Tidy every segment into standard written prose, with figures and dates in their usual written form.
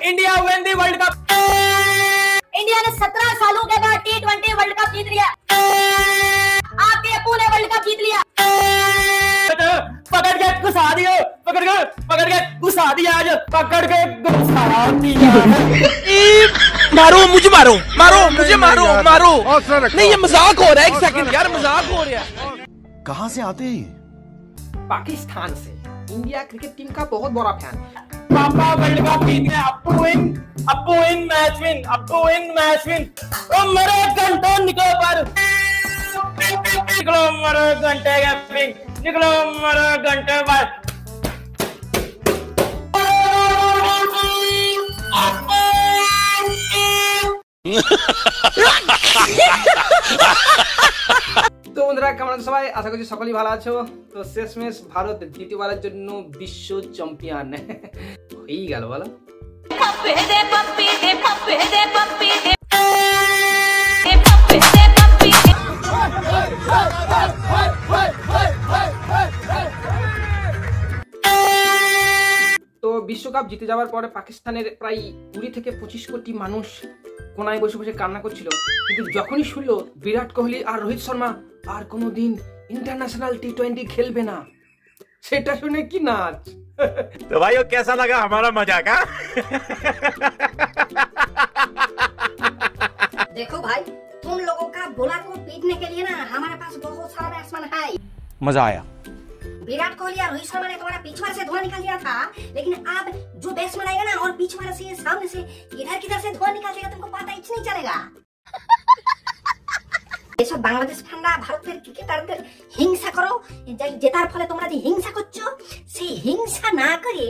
India win the world cup. India ने 17 सालों के बाद T20 वर्ल्ड कप जीत लिया। आपके अप्पू ने वर्ल्ड कप जीत लिया। पकड़ के घुसा दियो, पकड़ के घुसा दिया, आज पकड़ के घुसा दिया। मारो मुझे, मारो मुझे, मारो नहीं, ये मजाक हो रहा है। एक सेकंड यार, मजाक हो रहा है। कहाँ से आते हैं? पाकिस्तान से। इंडिया क्रिकेट टीम का बहुत बड़ा फैन। पापा वर्ल्ड कप जीत गए। अप्पू इन मैच विन। ओ मरे घंटों निकलो पर, निकलो मरे घंटे का पिंग, निकलो मरे घंटे पर। তো বন্ধুরা কেমন আছো সবাই? আশা করছি সকলেই ভালো আছো। তো শেষমেশ ভারত দ্বিতীয়বারের জন্য বিশ্ব চ্যাম্পিয়ন হয়েই গেল বলো। তো বিশ্বকাপ জিতে যাওয়ার পরে পাকিস্তানের প্রায় 20 থেকে 25 কোটি মানুষ কোনায় বসে বসে কান্না করছিল, কিন্তু যখনই শুনলো বিরাট কোহলি আর রোহিত শর্মা আর কোনোদিন इंटरनेशनल T20 खेलबे ना, सेटा सुने की नाच। तो भाई कैसा लगा हमारा मजाक? देखो भाई, तुम लोगों का बोला को पीटने के लिए ना हमारे पास बहुत सारा बैट्समैन है। मजा आया। विराट कोहली और रोहित शर्मा ने तुम्हारा पिछवाड़े से धुआं निकाल दिया था, लेकिन अब जो बैट्समैन आएगा ना और पिछवाड़े से सामने से किधर से धुआं निकाल देगा तुमको पता ही नहीं चलेगा। এসব বাংলাদেশ ঠান্ডা ভারতের ক্রিকেটারদের হিংসা করো, জেতার ফলে তোমরা যে হিংসা করছো, সেই হিংসা না করে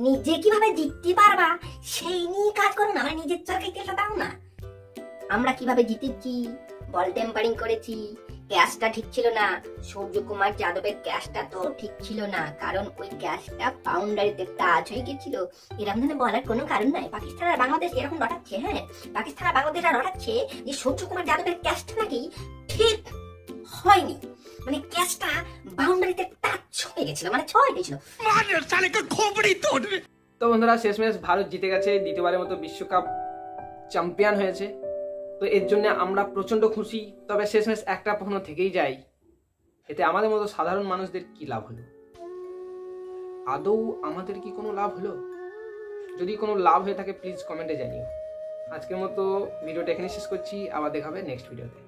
নিজে কিভাবে জিততে পারবা সেই নিয়ে কাজ করো না। আমরা নিজের চরকায় তেলটা দাও না। আমরা কিভাবে জিতেছি, বল টেম্পারিং করেছি, ক্যাচটা ঠিক ছিল না, সূর্যকুমার যাদবের ক্যাচটা তো ঠিক ছিল না, কারণ ওই ক্যাচটা বাউন্ডারিতে টাচ হয়ে গেছিল। এরকম ধরনের বলার কোনো কারণ নাই। পাকিস্তান আর বাংলাদেশ এরকম রটাচ্ছে, হ্যাঁ পাকিস্তান আর বাংলাদেশ রটাচ্ছে যে সূর্যকুমার যাদবের ক্যাচটা নাকি ঠিক হয়নি, মানে ক্যাচটা বাউন্ডারিতে টাচ হয়ে গেছিল, মানে ছয় গেছিল। তো বন্ধুরা শেষমেশ ভারত জিতে গেছে, দ্বিতীয়বারের মতো বিশ্বকাপ চ্যাম্পিয়ন হয়েছে। তো এর জন্য আমরা প্রচন্ড খুশি। তবে শেষমেশ একটা প্রশ্ন থেকেই যায়, এতে আমাদের মতো সাধারণ মানুষদের কি লাভ হলো? আদৌ আমাদের কি কোনো লাভ হলো? যদি কোনো লাভ হয়ে থাকে প্লিজ কমেন্টে জানিও। আজকের মতো ভিডিওটা এখানে শেষ করছি, আবার দেখা হবে নেক্সট ভিডিওতে।